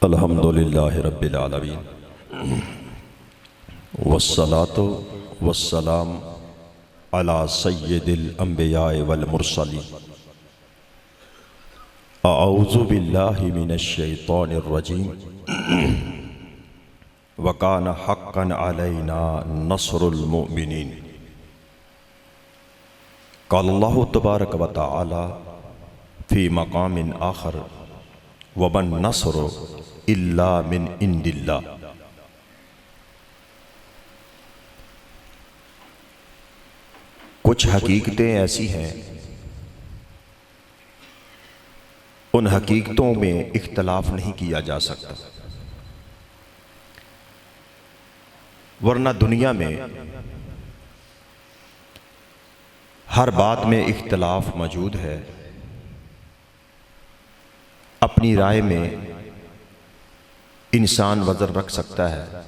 अल्हम्दुलिल्लाहि रब्बिल आलमीन वस्सलातु वस्सलाम अला सय्यिदिल अंबियाए वल मुरसलीन अऊज़ु बिल्लाहि मिनश शैतानिर रजीम व काना हक्कन अलैना नस्रुल मुमिनीन। क़ाल अल्लाहु तबारक व तआला फ़ी मक़ामिन आख़र वमन नस्रु इल्ला मिन इंदिल्लाह। कुछ हकीकतें ऐसी हैं, उन हकीकतों में इख्तलाफ नहीं किया जा सकता, वरना दुनिया में हर बात में इख्तलाफ मौजूद है। अपनी राय में इंसान वज़न रख सकता है,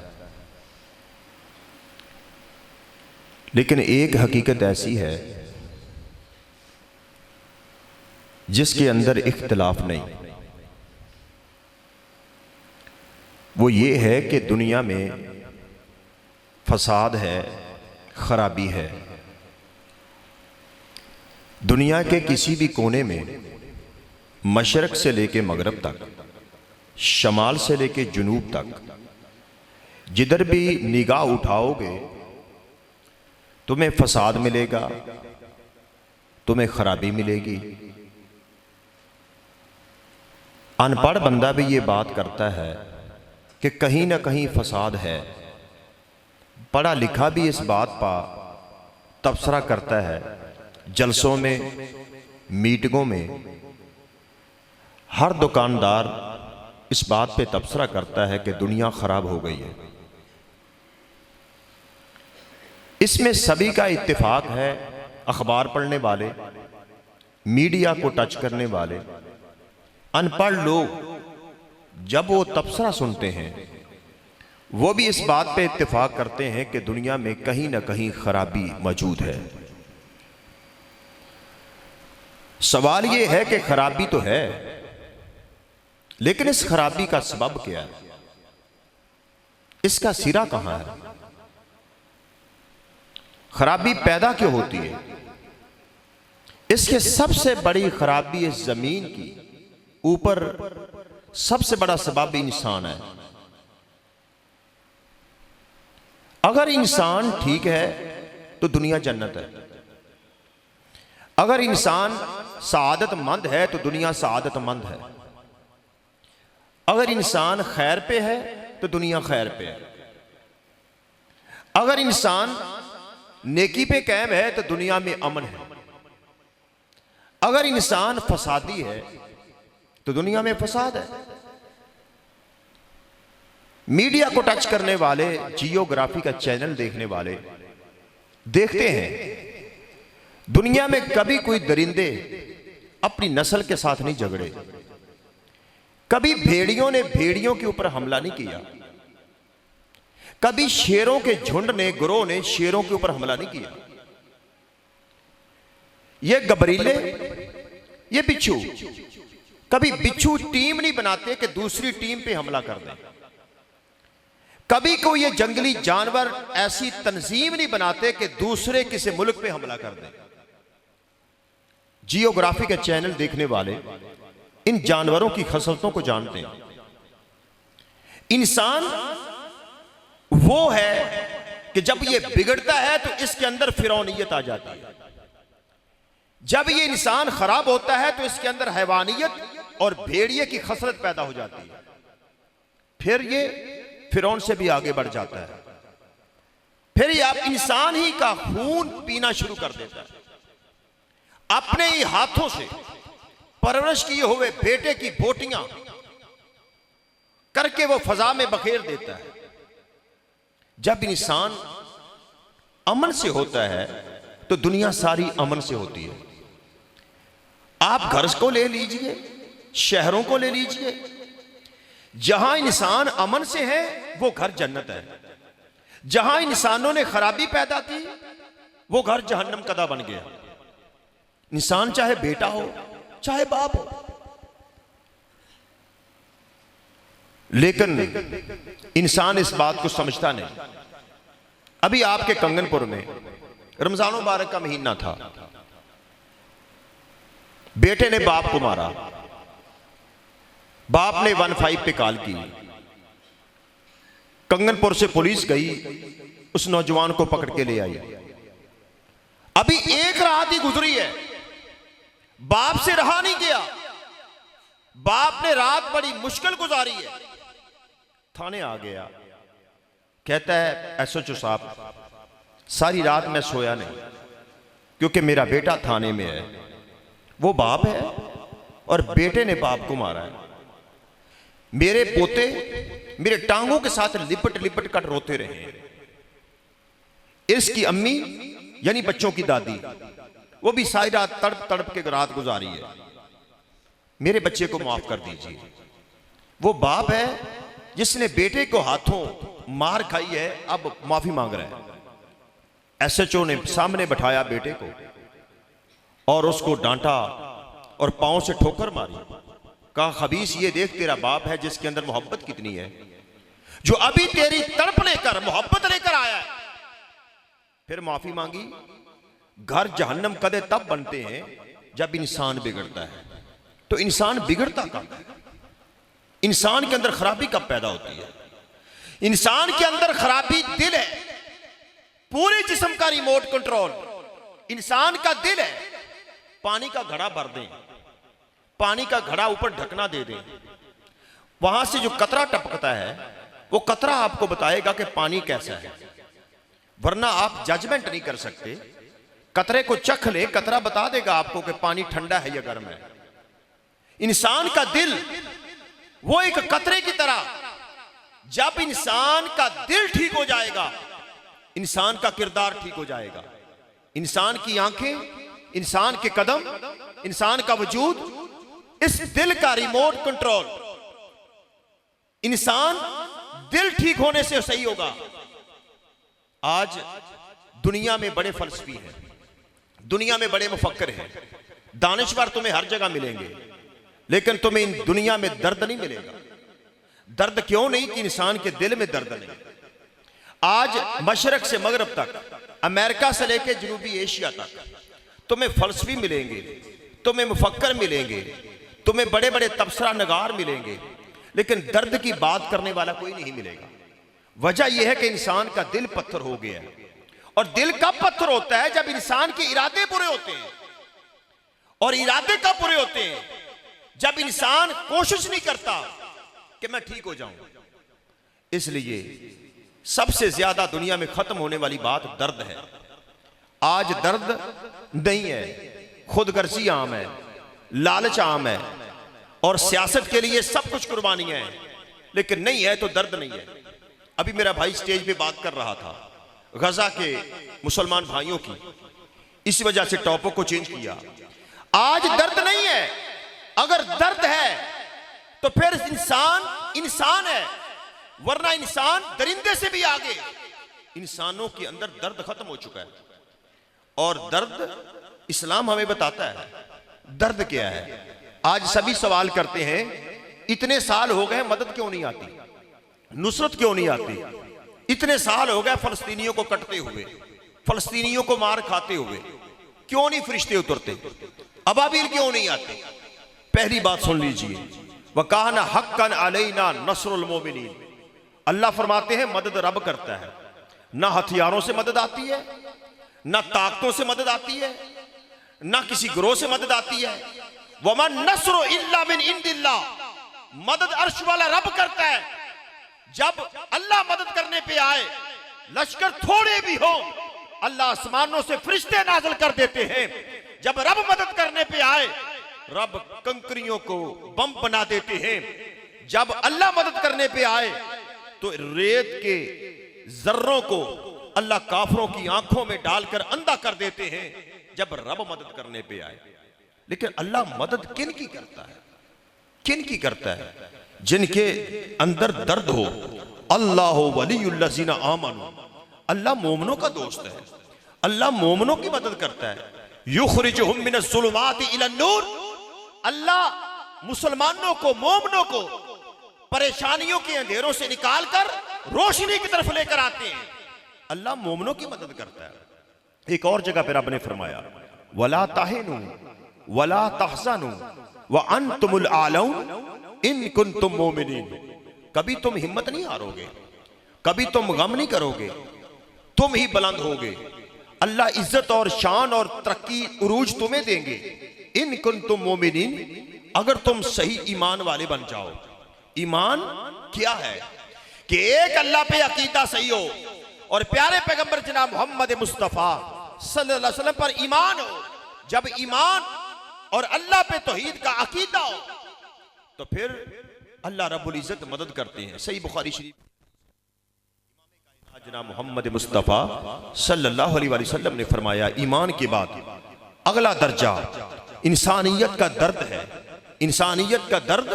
लेकिन एक हकीकत ऐसी है जिसके अंदर इख्तिलाफ नहीं। वो ये है कि दुनिया में फसाद है, खराबी है। दुनिया के किसी भी कोने में मशरक से लेके मगरब तक, शमाल से लेके जुनूब तक, जिधर भी निगाह उठाओगे तुम्हें फसाद मिलेगा, तुम्हें खराबी मिलेगी। अनपढ़ बंदा भी ये बात करता है कि कहीं ना कहीं फसाद है, पढ़ा लिखा भी इस बात पर तबसरा करता है। जलसों में, मीटिंगों में हर दुकानदार इस बात पे तबसरा करता है कि दुनिया खराब हो गई है। इसमें सभी का इत्तेफाक है, अखबार पढ़ने वाले, मीडिया को टच करने वाले, अनपढ़ लोग जब वो तबसरा सुनते हैं वो भी इस बात पे इत्तेफाक करते हैं कि दुनिया में कहीं ना कहीं खराबी मौजूद है। सवाल ये है कि खराबी तो है, लेकिन इस खराबी का सबब क्या है, इसका सिरा कहां है, खराबी पैदा क्यों होती है। इसके सबसे बड़ी खराबी इस जमीन की ऊपर सबसे बड़ा सबब इंसान है। अगर इंसान ठीक है तो दुनिया जन्नत है, अगर इंसान सआदतमंद है तो दुनिया सआदतमंद है, अगर इंसान खैर पे है तो दुनिया खैर पे है, अगर इंसान नेकी पे कायम है तो दुनिया में अमन है, अगर इंसान फसादी है तो दुनिया में फसाद है। मीडिया को टच करने वाले, जियोग्राफी का चैनल देखने वाले देखते हैं दुनिया में कभी कोई दरिंदे अपनी नस्ल के साथ नहीं झगड़े, कभी भेड़ियों ने भेड़ियों के ऊपर हमला नहीं किया, कभी शेरों के झुंड ने, गिरोह ने शेरों के ऊपर हमला नहीं किया। ये गबरीले, ये बिच्छू, कभी बिच्छू टीम नहीं बनाते कि दूसरी टीम पे हमला कर दें, कभी कोई ये जंगली जानवर ऐसी तंजीम नहीं बनाते कि दूसरे किसी मुल्क पे हमला कर दें। जियोग्राफी के चैनल देखने वाले इन जानवरों की खसलतों को जानते हैं। इंसान वो है कि जब ये बिगड़ता है तो इसके अंदर फिरौनियत आ जाती है, जब ये इंसान खराब होता है तो इसके अंदर हैवानियत और भेड़िए की खसरत पैदा हो जाती है, फिर ये फिरौन से भी आगे बढ़ जाता है, फिर ये आप इंसान ही का खून पीना शुरू कर देता है। अपने ही हाथों से परवरिश किए हुए बेटे की बोटियां करके वो फजा में बखेर देता है। जब इंसान अमन से होता है तो दुनिया सारी अमन से होती है। आप घर को ले लीजिए, शहरों को ले लीजिए, जहां इंसान अमन से है वो घर जन्नत है। जहां इंसानों ने खराबी पैदा की वो घर जहन्नम कदा बन गया। इंसान चाहे बेटा हो चाहे बाप हो, लेकिन इंसान इस बात को समझता नहीं। अभी आपके कंगनपुर में रमजान मुबारक का महीना था, बेटे ने बाप को मारा, बाप ने 15 पे कॉल की, कंगनपुर से पुलिस गई, उस नौजवान को पकड़ के ले आई। अभी एक रात ही गुजरी है, बाप से रहा नहीं गया, बाप ने रात बड़ी मुश्किल गुजारी है, थाने आ गया। कहता है एसएचओ साहब सारी रात मैं सोया नहीं क्योंकि मेरा बेटा थाने में है। वो बाप है और बेटे ने बाप को मारा है। मेरे पोते मेरे टांगों के साथ लिपट लिपट कर रोते रहे। इसकी अम्मी यानी बच्चों की दादी वो भी सारी रात तड़प तड़प के रात गुजारी है। मेरे बच्चे को माफ कर दीजिए। वो बाप है जिसने बेटे को हाथों मार खाई है, अब माफी मांग रहा है। एसएचओ ने सामने बैठाया बेटे को और उसको डांटा और पांव से ठोकर मारी। कहा खबीस ये देख तेरा बाप है जिसके अंदर मोहब्बत कितनी है, जो अभी तेरी तड़प लेकर मोहब्बत लेकर आया है। फिर माफी मांगी। घर जहन्नम कदे तब बनते हैं जब इंसान बिगड़ता है। तो इंसान बिगड़ता कब है? इंसान के अंदर खराबी कब पैदा होती है? इंसान के अंदर खराबी दिल है, पूरे जिस्म का रिमोट कंट्रोल इंसान का दिल है। पानी का घड़ा भर दें, पानी का घड़ा ऊपर ढकना दे दें, वहां से जो कतरा टपकता है वो कतरा आपको बताएगा कि पानी कैसा है, वरना आप जजमेंट नहीं कर सकते। कतरे को चख ले, कतरा बता देगा आपको कि पानी ठंडा है या गर्म है। इंसान का दिल वो एक कतरे की तरह, जब इंसान का दिल ठीक हो जाएगा इंसान का किरदार ठीक हो जाएगा। इंसान की आंखें, इंसान के कदम, इंसान का वजूद, इस दिल का रिमोट कंट्रोल। इंसान दिल ठीक होने से सही होगा। आज दुनिया में बड़े फलसफी हैं, दुनिया में बड़े मुफक्कर हैं, दानिश्वर तुम्हें हर जगह मिलेंगे, लेकिन तुम्हें इन दुनिया में दर्द नहीं मिलेगा। दर्द क्यों नहीं कि इंसान के दिल में दर्द नहीं। आज मशरक से मगरब तक, अमेरिका से लेकर जनूबी एशिया तक तुम्हें फलसफी मिलेंगे, तुम्हें मुफक्कर मिलेंगे, तुम्हें बड़े बड़े तबसरा नगार मिलेंगे, लेकिन दर्द की बात करने वाला कोई नहीं मिलेगा। वजह यह है कि इंसान का दिल पत्थर हो गया है। और दिल कब पत्थर होता है? जब इंसान के इरादे बुरे होते हैं। और इरादे कब बुरे होते हैं? जब इंसान कोशिश नहीं करता कि मैं ठीक हो जाऊं। इसलिए सबसे ज्यादा दुनिया में खत्म होने वाली बात दर्द है। आज दर्द नहीं है, खुदगर्जी आम है, लालच आम है, और सियासत के लिए सब कुछ कुर्बानियां हैं, लेकिन नहीं है तो दर्द नहीं है। अभी मेरा भाई स्टेज पे बात कर रहा था गजा के मुसलमान भाइयों की, इस वजह से टॉपिक को चेंज किया। आज दर्द नहीं है। अगर दर्द है तो फिर इंसान है, वरना इंसान दरिंदे से भी आगे। इंसानों के अंदर दर्द खत्म हो चुका है। और दर्द इस्लाम हमें बताता है दर्द क्या है। आज सभी सवाल करते हैं इतने साल हो गए मदद क्यों नहीं आती, नुसरत क्यों नहीं आती, इतने साल हो गए फलस्तीनियों को कटते हुए, फलस्तीनियों को मार खाते हुए, क्यों नहीं फरिश्ते उतरते, अबाबिल क्यों नहीं आते? पहली बात सुन लीजिए, वकाना हक्कन अलैना नस्रुल मोमिनीन। अल्लाह फरमाते हैं मदद रब करता है। ना हथियारों से मदद आती है, ना ताकतों से मदद आती है, ना किसी ग्रोह से मदद आती है। वमन नस्रु इल्ला मिन इंदिल्लाह, मदद अर्श वाला रब करता है। जब अल्लाह मदद करने पे आए, लश्कर थोड़े भी हो, अल्लाह आसमानों से फरिश्ते नाज़िल कर देते हैं। जब रब मदद करने पे आए, रब कंकरियों को बम बना देते हैं। जब अल्लाह मदद करने पे आए तो रेत के जर्रों को अल्लाह काफरों की आंखों में डालकर अंधा कर देते हैं जब रब मदद करने पे आए। लेकिन अल्लाह मदद किन की करता है? किन की करता है? जिनके अंदर दर्द हो। अल्लाह वलियुल्लज़ीना आमनू, अल्लाह मोमनों का दोस्त है। अल्लाह मोमनों की मदद करता है। युखरिजुहुम मिनज़्ज़ुलुमाति इलन नूर, अल्लाह मुसलमानों को, मोमनों को परेशानियों के अंधेरों से निकाल कर रोशनी की तरफ लेकर आते हैं। अल्लाह मोमिनों की मदद करता है। एक और जगह पर आपने फरमाया वला ताहिनु वला तहज़नु व अंतुमुल आलऊन इन कुंतुम मोमिनीन। कभी तुम हिम्मत नहीं हारोगे, कभी तुम गम नहीं करोगे, तुम ही बुलंद होगे। अल्लाह इज्जत और शान और तरक्की उरूज तुम्हें देंगे। इन कुंतुम मोमिनीन, अगर तुम सही ईमान वाले बन जाओ। ईमान क्या है कि एक अल्लाह पे अकीदा सही हो और प्यारे पैगंबर जनाब मोहम्मद मुस्तफ़ा सल्लल्लाहु अलैहि वसल्लम पर ईमान हो। जब ईमान और अल्लाह पे तौहीद का अकीदा हो तो फिर अल्लाह रब्बुल इज्जत मदद करते हैं। सही बुखारी शरीफ जनाब मोहम्मद मुस्तफ़ा सल्लल्लाहु अलैहि वसल्लम ने फरमाया ईमान के बाद अगला दर्जा इंसानियत का दर्द है। इंसानियत का दर्द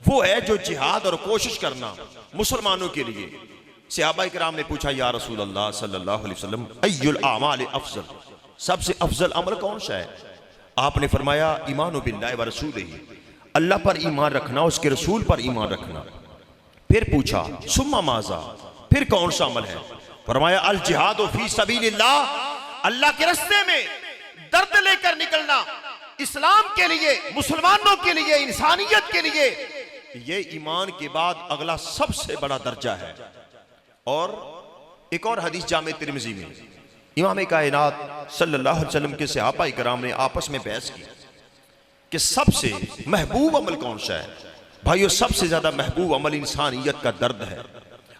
वो है जो जिहाद और कोशिश करना मुसलमानों के लिए। सहाबा इकराम ने पूछा या रसूल अल्लाह सल्लल्लाहु अलैहि वसल्लम अय्युल आमाल अफजल, सबसे अफजल अमल कौन सा है? आपने फरमाया ईमानु बिल्लाहि व रसूलिही, अल्लाह पर ईमान रखना, उसके रसूल पर ईमान रखना। फिर पूछा सुम्मा माजा, फिर कौन सा अमल है? फरमाया अल जिहादु फी सबीलिल्लाह, अल्लाह के रास्ते में दर्द लेकर निकलना, इस्लाम के लिए, मुसलमानों के लिए, इंसानियत के लिए। ये ईमान के बाद अगला सबसे बड़ा दर्जा है। और एक और हदीस जामे तिरमिज़ी में इमाम कायनात सल्लल्लाहु अलैहि वसल्लम के सहाबा इकराम ने आपस में बहस की कि सबसे महबूब अमल कौन सा है। भाइयों, सबसे ज्यादा महबूब अमल इंसानियत का दर्द है।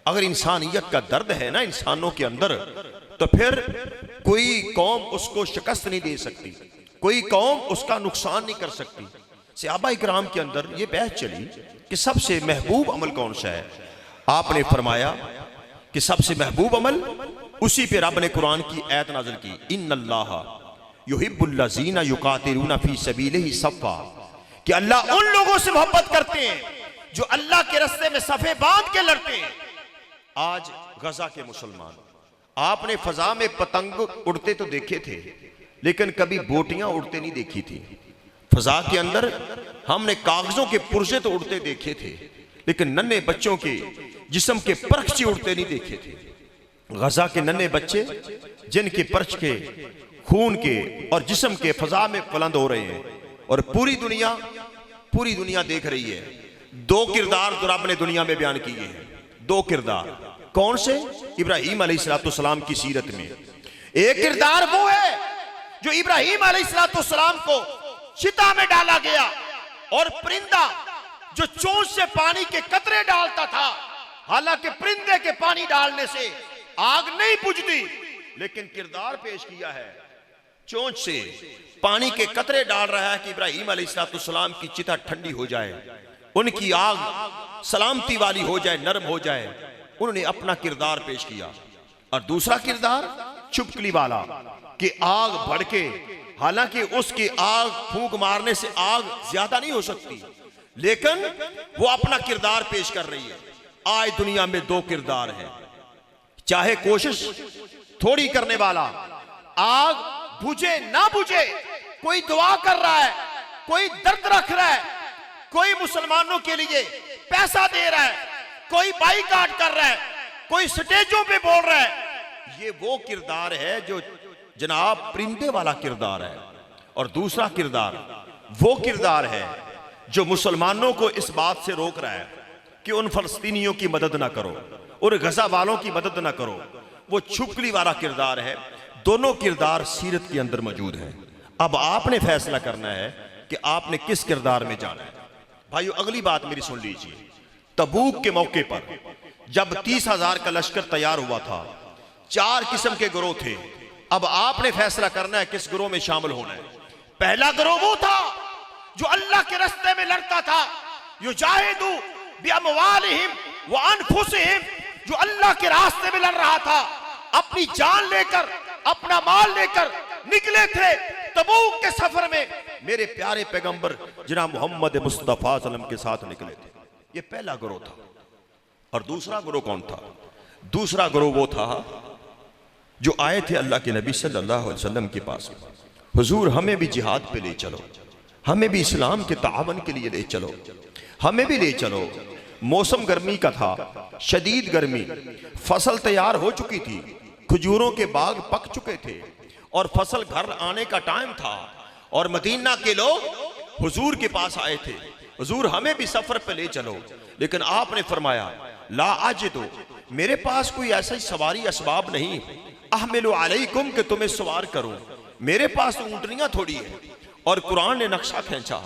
अगर इंसानियत का दर्द है ना इंसानों के अंदर, तो फिर कोई कौम उसको शिकस्त नहीं दे सकती, कोई कौम उसका नुकसान नहीं कर सकती। सहाबा इकराम के अंदर ये बहस चली कि सबसे महबूब अमल कौन सा है। आपने फरमाया कि सबसे महबूब अमल, उसी पे रब ने कुरान की आयत नाज़िल की इन्नल्लाह युहिब्बुल्लज़ीना युकातिलूना फी सबीलिही सफ़ा, कि अल्लाह उन लोगों से मोहब्बत करते हैं जो अल्लाह के रास्ते में सफे बांध के लड़ते हैं। आज गजा के मुसलमान, आपने फजा में पतंग उड़ते तो देखे थे, लेकिन कभी बोटियां उड़ते नहीं देखी थी। फजा के अंदर हमने कागजों के पुर्जे तो उड़ते देखे थे, लेकिन नन्हे बच्चों के जिस्म के परखचे उड़ते नहीं देखे थे। गजा के नन्हे बच्चे जिनके परच के, खून के और जिस्म के फजा में बुलंद हो रहे हैं, और पूरी दुनिया देख रही है। दो किरदार जो रब ने दुनिया में बयान किए हैं, दो किरदार कौन से? इब्राहीम अलैहिस्सलाम की सीरत में एक किरदार वो है जो इब्राहीम अलैहिस्सलाम को चिता में डाला गया, और परिंदा जो चोंच से पानी के कतरे डालता था, हालांकि परिंदे के पानी डालने से आग नहीं बुझती, लेकिन किरदार पेश किया है चोंच से पानी के कतरे डाल रहा है कि इब्राहीम अलैहिस्सलाम की चिता ठंडी हो जाए, उनकी आग सलामती वाली हो जाए, नरम हो जाए। उन्होंने अपना किरदार पेश किया। और दूसरा किरदार चुपकली वाला कि आग भड़के, हालांकि उसकी आग फूंक मारने से आग ज्यादा नहीं हो सकती, लेकिन वो अपना किरदार पेश कर रही है। आज दुनिया में दो किरदार हैं, चाहे कोशिश थोड़ी करने वाला, आग बुझे ना बुझे, कोई दुआ कर रहा है, कोई दर्द रख रहा है, कोई मुसलमानों के लिए पैसा दे रहा है, कोई बाईकाट कर रहा है, कोई स्टेजों पे बोल रहा है। ये वो किरदार है जो जनाब परिंदे वाला किरदार है। और दूसरा किरदार वो किरदार है जो मुसलमानों को इस बात से रोक रहा है कि उन फलस्तीनियों की मदद ना करो, उन गजा वालों की मदद ना करो। वो छुपकली वाला किरदार है। दोनों किरदार सीरत के अंदर मौजूद हैं। अब आपने फैसला करना है कि आपने किस किरदार में जाना है। भाइयों, अगली बात मेरी सुन लीजिए। तबूक के मौके पर जब 30,000 का लश्कर तैयार हुआ था, 4 किस्म के गिरोह थे। अब आपने फैसला करना है किस गिरोह में शामिल होना है। पहला गिरोह वो था जो अल्लाह के रास्ते में लड़ता था, युजाहिदू बिअमवालिहिम व अनफुसिहिम, जो अल्लाह के रास्ते में लड़ रहा था, अपनी जान लेकर, अपना माल लेकर निकले थे तबूक के सफर में। मेरे प्यारे पैगंबर जनाब मोहम्मद मुस्तफ़ा सल्लल्लाहु अलैहि वसल्लम के साथ निकले थे। ये पहला गिरोह था। और दूसरा गिरोह कौन था? दूसरा गिरोह वो था जो आए थे अल्लाह के नबी सल्लल्लाहु अलैहि वसल्लम के पास, हुजूर हमें भी जिहाद पे ले चलो, हमें भी इस्लाम के तावन के लिए ले चलो, हमें भी ले चलो। मौसम गर्मी का था, शदीद गर्मी, फसल तैयार हो चुकी थी, खजूरों के बाग पक चुके थे और फसल घर आने का टाइम था। और मदीना के लोग हुजूर के पास आए थे, हुजूर हमें भी सफर पे ले चलो। लेकिन आपने फरमाया ला अजिदु, मेरे पास कोई ऐसा ही सवारी असबाब नहीं, अहमिलु अलैकुम कि तुम्हें सवार करूं, मेरे पास तो ऊंटनियां थोड़ी है। और कुरान ने नक्शा खींचा,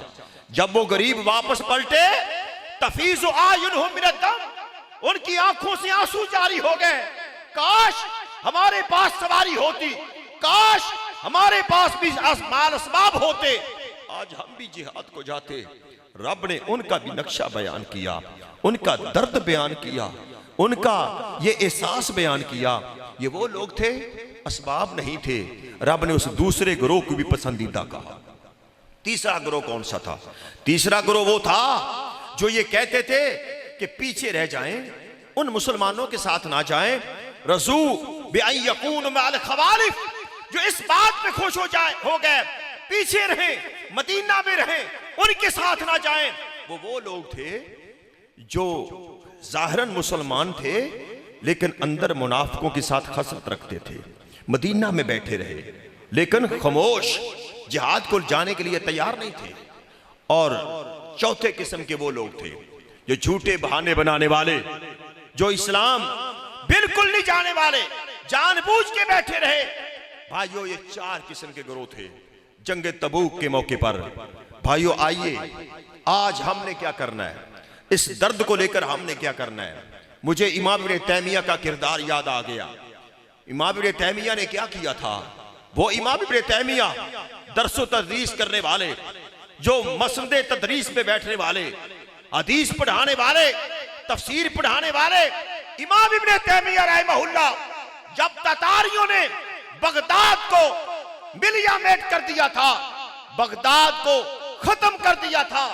जब वो गरीब वापस पलटे तफीज़ु आयुनहुम मिनद दम, उनकी आंखों से आंसू जारी हो गए। काश हमारे पास सवारी होती, काश हमारे पास भी माल असबाब होते, आज हम भी जिहाद को जाते। रब ने उनका भी नक्शा बयान किया, उनका दर्द बयान किया, उनका ये एहसास बयान किया। ये वो लोग थे, असबाब नहीं थे। रब ने उस दूसरे गिरोह को भी पसंदीदा कहा। तीसरा गिरोह कौन सा था? तीसरा गिरोह वो था जो ये कहते थे कि पीछे रह जाएं, उन मुसलमानों के साथ ना जाएं। रजू बिअन यकून मअल खवालिफ, जो इस बात पे खुश हो गए पीछे रहें, मदीना में रहें, उनके साथ ना जाएं। वो लोग थे जो जाहिरन मुसलमान थे लेकिन अंदर मुनाफिकों के साथ खसलत रखते थे। मदीना में बैठे रहे लेकिन खामोश, जिहाद को जाने के लिए तैयार नहीं थे। और चौथे किस्म के वो लोग थे जो झूठे बहाने बनाने वाले, जो इस्लाम बिल्कुल नहीं जाने वाले, जानबूझ के बैठे रहे। भाइयों, ये चार किस्म के गिरोह थे जंग तबूक के मौके पर। भाइयों, आइए आज हमने क्या करना है, इस दर्द को लेकर हमने क्या करना है। मुझे इमाम इब्न तैमिया का किरदार याद आ गया। इमाम इब्न तैमिया ने क्या किया था? वो इमाम इब्न तैमिया दरसो तदरीस करने वाले, जो मसनदे तदरीस पे बैठने वाले, हदीस पढ़ाने वाले, तफसीर पढ़ाने वाले इमाम इब्न तैमिया रहमहुल्लाह, जब ततारियों ने बगदाद को मिलियामेट कर दिया था, बगदाद को खत्म कर दिया था,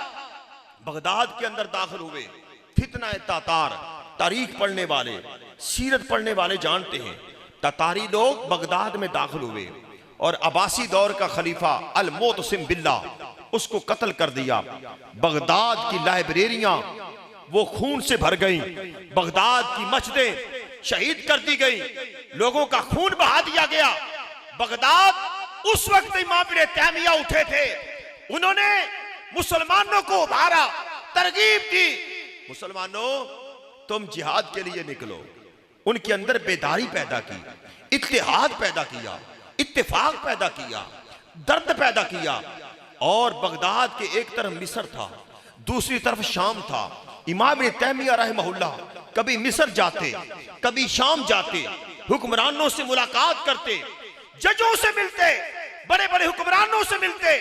बगदाद के अंदर दाखिल हुए। फितना तातार, तारीख पढ़ने वाले, सीरत पढ़ने वाले जानते हैं, ततारी लोग बगदाद में दाखिल हुए और अब्बासी दौर का खलीफा अल मोतसिम बिल्लाह उसको कत्ल कर दिया। बगदाद की लाइब्रेरियां वो खून से भर गईं, बगदाद की मस्जिदें शहीद कर दी गई, लोगों का खून बहा दिया गया। बगदाद उस वक्त इमाम इब्न तैमिया उठे थे, उन्होंने मुसलमानों को उभारा, तरगीब दी, मुसलमानों तुम जिहाद के लिए निकलो। उनके अंदर बेदारी पैदा की, इत्तेहाद पैदा किया, इत्तेफाक पैदा किया, दर्द पैदा किया। और बगदाद के एक तरफ मिस्र था, दूसरी तरफ शाम था। इमाम इब्न तैमिया रहमहुल्लाह कभी मिस्र जाते, कभी शाम जाते, हुक्मरानों से मुलाकात करते, जजों से मिलते, बड़े बड़े हुक्मरानों से मिलते,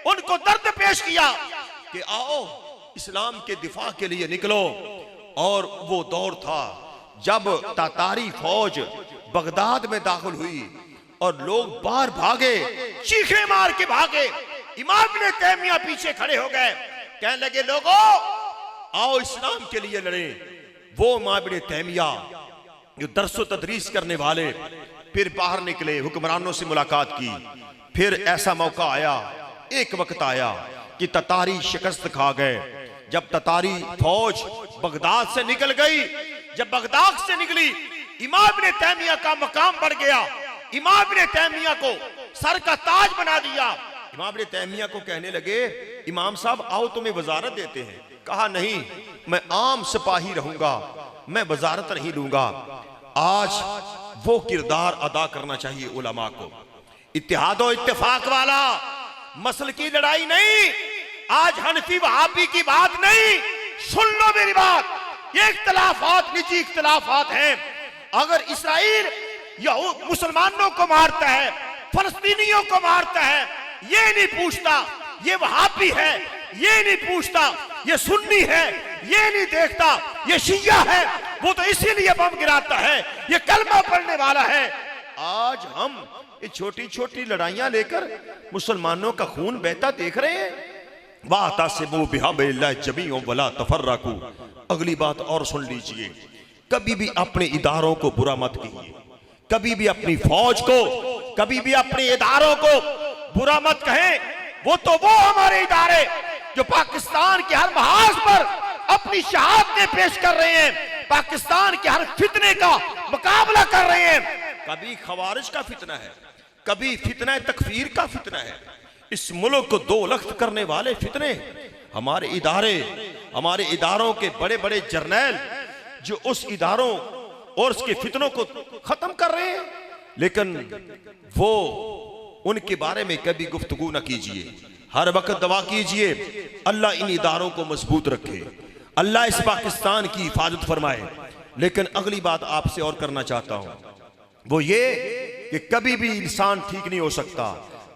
उनको दर्द पेश किया कि आओ इस्लाम के दिफा के लिए निकलो। और वो दौर था जब तातारी फौज बगदाद में दाखिल हुई और लोग बाहर भागे, चीखे मार के भागे। इमाम इब्न तैमिया पीछे खड़े हो गए, कहने लगे लोगों आओ इस्लाम के लिए लड़े। वो इमाम इब्न तैमिया जो दरसो तदरीस करने वाले फिर बाहर निकले, हुक्मरानों से मुलाकात की। फिर ऐसा मौका आया, एक वक्त आया कि ततारी शिकस्त खा गए। जब ततारी फौज बगदाद से निकल गई, जब बगदाद से निकली, इमाम इब्न तैमिया का मकाम बढ़ गया, इमाम इब्न तैमिया को सर का ताज बना दिया। इमाम इब्न तैमिया को कहने लगे इमाम साहब आओ तुम्हें वजारत देते हैं। कहा नहीं, मैं आम सिपाही रहूंगा, मैं वजारत नहीं लूंगा। आज वो किरदार अदा करना चाहिए उलमा को, इत्तेहाद और इत्तेफाक वाला, मसल की लड़ाई नहीं। आज हनफी वहाबी की बात नहीं, सुन लो मेरी बात, ये इख्तिलाफात निजी इख्तिलाफात हैं। अगर इसराइल यहूद मुसलमानों को मारता है, फलस्तीनियों को मारता है, ये नहीं पूछता ये वहाबी है, ये नहीं पूछता ये सुन्नी है, ये नहीं देखता ये शिया है, वो तो इसीलिए बम गिराता है, ये कलमा पढ़ने वाला है। आज हम ये छोटी छोटी लड़ाइयां लेकर मुसलमानों का खून बहता देख रहे हैं। वातसिमू बिहब्लिल्लाहि जमीअन वला तफर्रकू। अगली बात और सुन लीजिए, कभी भी अपने इदारों को बुरा मत कीजिए, कभी भी अपनी फौज को, कभी भी अपने इदारों को बुरा मत कहें। वो तो वो हमारे इदारे जो पाकिस्तान के हर महाज पर अपनी शहादतें पेश कर रहे हैं, पाकिस्तान के हर फितने का मुकाबला कर रहे हैं। कभी खवारिज का फितना है, कभी फितना तकफीर का फितना है। इस मुल्क को दो लख्त करने वाले फितने, हमारे इदारों के बड़े बड़े जर्नैल जो उस इदारों और उसके फितनों को खत्म कर रहे हैं, लेकिन वो उनके बारे में कभी गुफ्तगू न कीजिए। हर वक्त दुआ कीजिए अल्लाह इन इदारों को मजबूत रखे, अल्लाह इस पाकिस्तान की हिफाजत फरमाए। लेकिन अगली बात आपसे और करना चाहता हूं, वो ये कि कभी भी इंसान ठीक नहीं हो सकता।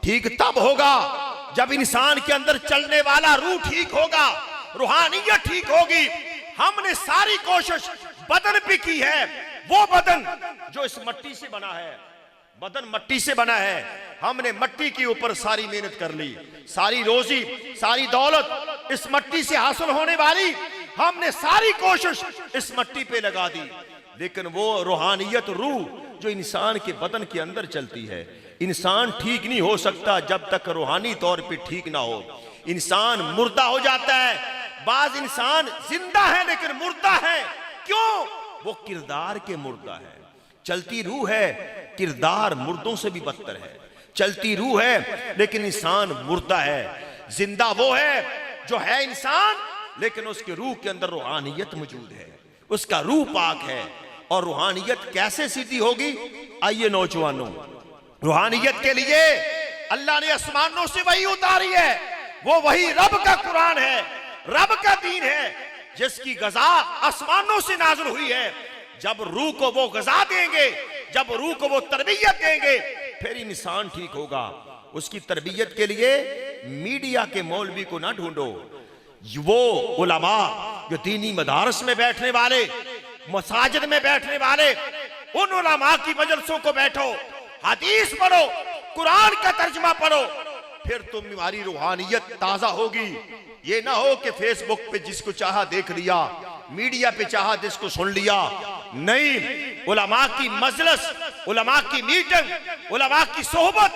ठीक तब होगा जब इंसान के अंदर चलने वाला रूह ठीक होगा, रूहानियत ठीक होगी। हमने सारी कोशिश बदन पे की है, वो बदन जो इस मट्टी से बना है, बदन मट्टी से बना है। हमने मट्टी के ऊपर सारी मेहनत कर ली, सारी रोजी सारी दौलत इस मट्टी से हासिल होने वाली, हमने सारी कोशिश इस मट्टी पे लगा दी। लेकिन वो रूहानियत रूह जो इंसान के बदन के अंदर चलती है, इंसान ठीक नहीं हो सकता जब तक रूहानी तौर पे ठीक ना हो। इंसान मुर्दा हो जाता है, बाज इंसान जिंदा है लेकिन मुर्दा है। क्यों? वो किरदार के मुर्दा है। चलती रूह है, किरदार मुर्दों से भी बदतर है। चलती रूह है लेकिन इंसान मुर्दा है। जिंदा वो है जो है इंसान, लेकिन उसके रूह के अंदर रूहानियत मौजूद है, उसका रूह पाक है। और रूहानियत कैसे सीधी होगी? आइए नौजवानों, रूहानियत के लिए अल्लाह ने आसमानों से वही उतारी है। वो वही रब का कुरान है, रब का दीन है, जिसकी गजा आसमानों से नाज़िल हुई है। जब रूह को वो गजा देंगे, जब रूह को वो तरबियत देंगे, फिर इंसान ठीक होगा। उसकी तरबियत के लिए मीडिया के मौलवी को ना ढूंढो, वो उलमा जो दीनी मदारस में बैठने वाले, मसाजिद में बैठने वाले, उन उलमा की मजलिसों को बैठो, हदीस पढ़ो, कुरान का तर्जुमा पढ़ो, फिर तुम्हारी रूहानियत ताजा होगी। ये ना हो कि फेसबुक पे जिसको चाहा देख लिया, मीडिया पे चाहा जिसको सुन लिया। नहीं, उलमा की मजलिस, उलमा की मीटिंग, उलमा की सोहबत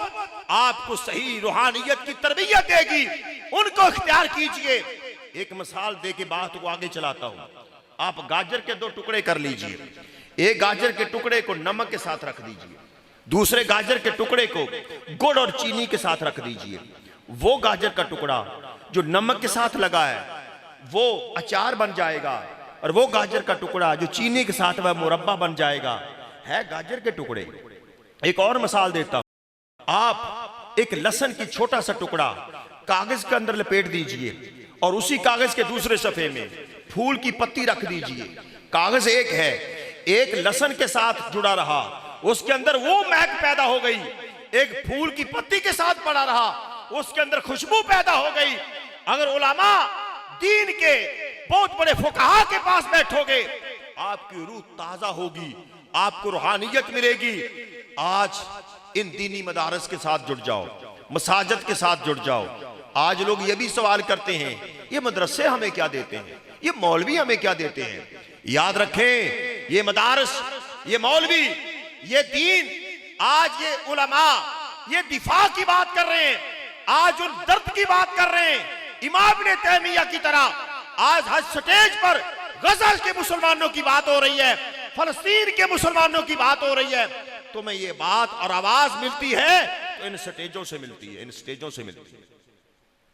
आपको सही रूहानियत की तरबियत देगी। उनको इख्तियार कीजिए। एक मिसाल दे के बात को आगे चलाता हूं। आप गाजर के दो टुकड़े कर लीजिए। एक गाजर के टुकड़े को नमक के साथ रख दीजिए, दूसरे गाजर के टुकड़े को गुड़ और चीनी के साथ रख दीजिए। वो गाजर का टुकड़ा जो नमक के साथ लगा है वो अचार बन जाएगा, और वो गाजर का टुकड़ा जो चीनी के साथ वह मुरब्बा बन जाएगा। है गाजर के टुकड़े। एक और मिसाल देता हूं। आप एक लहसुन की छोटा सा टुकड़ा कागज के अंदर लपेट दीजिए और उसी कागज के दूसरे सफे में फूल की पत्ती रख दीजिए। कागज एक है, एक लहसुन के साथ जुड़ा रहा, उसके अंदर वो महक पैदा हो गई। एक फूल की पत्ती के साथ पड़ा रहा, उसके अंदर खुशबू पैदा हो गई। अगर उलमा दीन के बहुत बड़े फुकहा के पास बैठोगे, आपकी रूह ताजा होगी, आपको रूहानियत मिलेगी। आज इन दीनी मदारस के साथ जुड़ जाओ, मसाजिद के साथ जुड़ जाओ। आज लोग ये भी सवाल करते हैं, ये मदरसे हमें क्या देते हैं, ये मौलवी हमें क्या देते हैं। याद रखें, ये मदारस, ये मौलवी, ये दीन, आज ये उलमा ये दिफा की बात कर रहे हैं, आज उन दर्द की बात कर रहे हैं। इमाम इब्न तैमिया की तरह आज हर स्टेज पर गजा के मुसलमानों की बात हो रही है, फलस्तीन के मुसलमानों की बात हो रही है। तुम्हें ये बात और आवाज मिलती है तो इन स्टेजों से मिलती है, इन स्टेजों से मिलती है।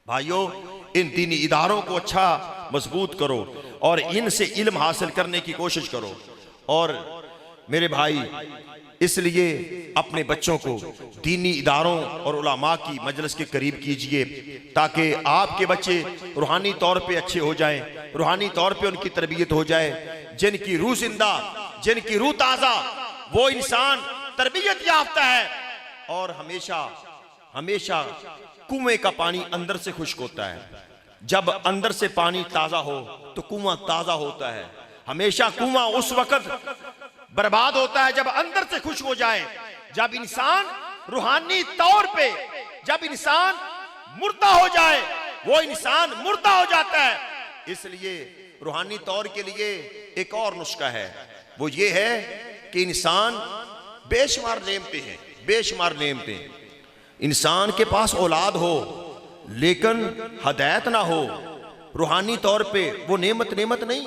भाइयों, इन दीनी इदारों को अच्छा मजबूत करो और इनसे इल्म हासिल करने की कोशिश करो। और मेरे भाई, इसलिए अपने बच्चों को दीनी इदारों और उलमा की मजलिस के करीब कीजिए, ताकि आपके बच्चे रूहानी तौर पे अच्छे हो जाएं, रूहानी तौर पे उनकी तरबियत हो जाए। जिनकी रूह जिंदा, जिनकी रूह ताज़ा, वो इंसान तरबियत याफ्ता है। और हमेशा हमेशा कुएं का पानी अंदर से खुश्क होता है। जब अंदर से पानी ताज़ा हो तो कुआं ताज़ा होता है। हमेशा कुआं उस वक्त बर्बाद होता है जब अंदर से खुश हो जाए। जब इंसान रूहानी तौर पे, जब इंसान मुर्दा हो जाए, वो इंसान मुर्दा हो जाता है। इसलिए रूहानी तौर के लिए एक और नुस्खा है, वो ये है कि इंसान बेशुमार नेमतें हैं, बेशुमार नेमतें। इंसान के पास औलाद हो लेकिन हदायत ना हो, रूहानी तौर पे वो नेमत नेमत नहीं।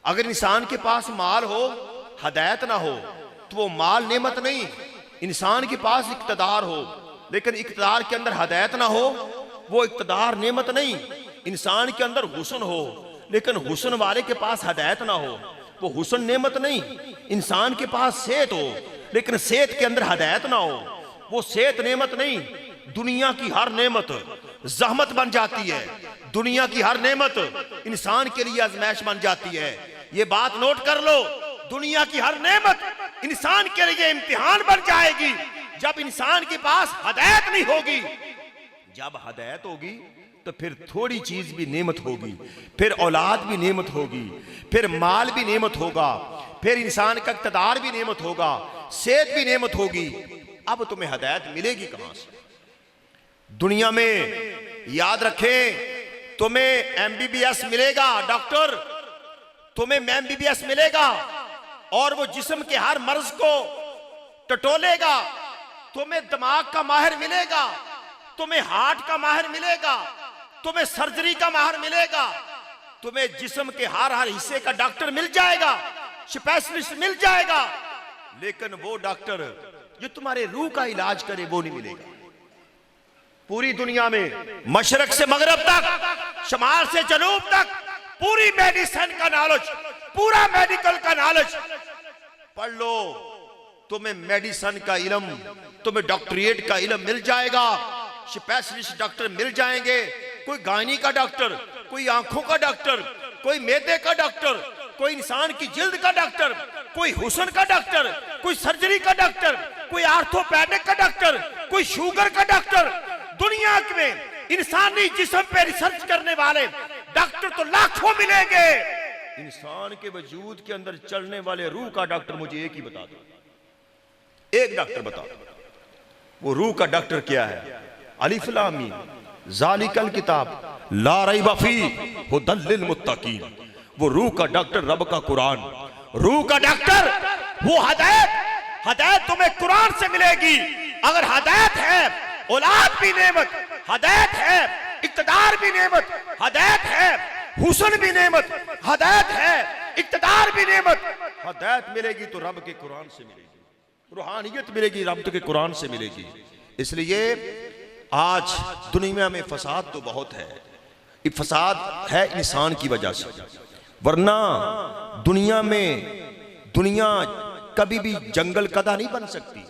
अगर इंसान के पास माल हो, हदायत ना हो, तो वो माल नेमत नहीं। इंसान के पास इक्तदार हो, लेकिन इक्तदार के अंदर हदायत ना हो, वो इक्तदार नेमत नहीं। इंसान के अंदर हुस्न हो, लेकिन हुस्न वाले के पास हदायत ना हो, वो हुस्न नेमत नहीं। इंसान के पास सेहत हो, लेकिन सेहत के अंदर हदायत ना हो, वो सेहत नेमत नहीं। दुनिया की हर नेमत जहमत बन जाती है, दुनिया की हर नेमत इंसान के लिए आजमाइश बन जाती है। ये बात नोट कर लो, दुनिया की हर नेमत इंसान के लिए इम्तिहान बन जाएगी जब इंसान के पास हदायत नहीं होगी। जब हदायत होगी तो फिर थोड़ी चीज भी नेमत होगी, फिर औलाद भी नेमत होगी, फिर माल भी नेमत होगा, फिर इंसान का इक़्तिदार भी नेमत होगा, सेहत भी नेमत होगी। अब तुम्हें हदायत मिलेगी कहां से? दुनिया में याद रखें, तुम्हें MBBS मिलेगा, डॉक्टर, तुम्हें MBBS मिलेगा और वो जिस्म के हर मर्ज को टटोलेगा। तुम्हें दिमाग का माहिर मिलेगा, तुम्हें हार्ट का माहिर मिलेगा, तुम्हें सर्जरी का माहिर मिलेगा, तुम्हें जिस्म के हर हिस्से का डॉक्टर मिल जाएगा, स्पेशलिस्ट मिल जाएगा। लेकिन वो डॉक्टर जो तुम्हारे रूह का इलाज करे वो नहीं मिलेगा। पूरी दुनिया में मशरक से मगरब तक, शमाल से जनूब तक पूरी मेडिसिन का नॉलेज, पूरा मेडिकल का नॉलेज पढ़ लो, तुम्हें मेडिसिन का इल्म, तुम्हें डॉक्टरेट का इल्म मिल जाएगा, स्पेशलिस्ट डॉक्टर मिल जाएंगे। कोई गायनी का डॉक्टर, कोई आंखों का डॉक्टर, कोई मैदे का डॉक्टर, कोई इंसान की जिल्द का डॉक्टर, कोई हुस्न का डॉक्टर, कोई सर्जरी का डॉक्टर, कोई आर्थोपैडिक का डॉक्टर, कोई शुगर का डॉक्टर। दुनिया में इंसानी जिस्म पे रिसर्च करने वाले डॉक्टर तो लाखों मिलेंगे। इंसान के वजूद के अंदर चलने वाले रूह का डॉक्टर मुझे एक ही बता दो, एक डॉक्टर बता दो। वो रूह का डॉक्टर क्या है? अलिफ लाम मीम ज़ालिकल किताब ला रैब फीह हुदल लिल मुत्तकीन। वो रूह का डॉक्टर रब का कुरान। रूह का डॉक्टर वो हदायत, हदायत तुम्हें कुरान से मिलेगी। अगर हदायत है, औलाद भी नेमत, हदायत है, इक़्तिदार भी नेमत, हदायत है, हुस्न भी नेमत, हदायत है, इक़्तिदार भी नेमत। हदायत मिलेगी तो रब के कुरान से मिलेगी, रूहानियत मिलेगी रब के कुरान से मिलेगी। इसलिए आज दुनिया में फसाद तो बहुत है, ये फसाद है इंसान की वजह से, वरना दुनिया में दुनिया कभी भी जंगल कदा नहीं बन सकती,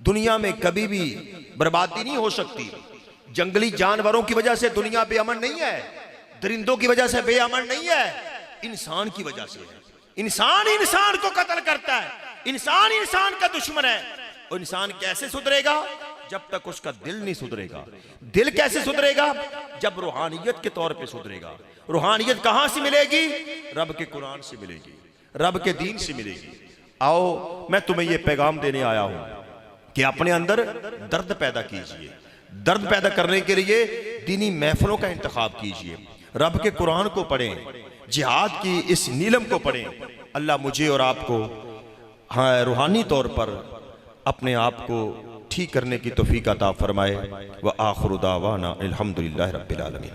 दुनिया में कभी भी बर्बादी नहीं हो सकती। जंगली जानवरों की वजह से दुनिया बेअमन नहीं है, दरिंदों की वजह से बेअमन नहीं है, इंसान की वजह से है। इंसान इंसान को कत्ल करता है, इंसान इंसान का दुश्मन है। और इंसान कैसे सुधरेगा? जब तक उसका दिल नहीं सुधरेगा। दिल कैसे सुधरेगा? जब रूहानियत के तौर पे सुधरेगा। रूहानियत कहां से मिलेगी? रब के कुरान से मिलेगी, रब के दीन से मिलेगी। आओ मैं तुम्हें यह पैगाम देने आया हूं कि अपने अंदर दर्द पैदा कीजिए। दर्द पैदा करने के लिए दीनी महफिलों का इंतखाब कीजिए, रब के कुरान को पढ़ें, जिहाद की इस नीलम को पढ़ें। अल्लाह मुझे और आपको रूहानी तौर पर अपने आप को ठीक करने की तौफीक अता फरमाए। व आखिरु दावाना अल्हम्दुलिल्लाहि रब्बिल आलमीन।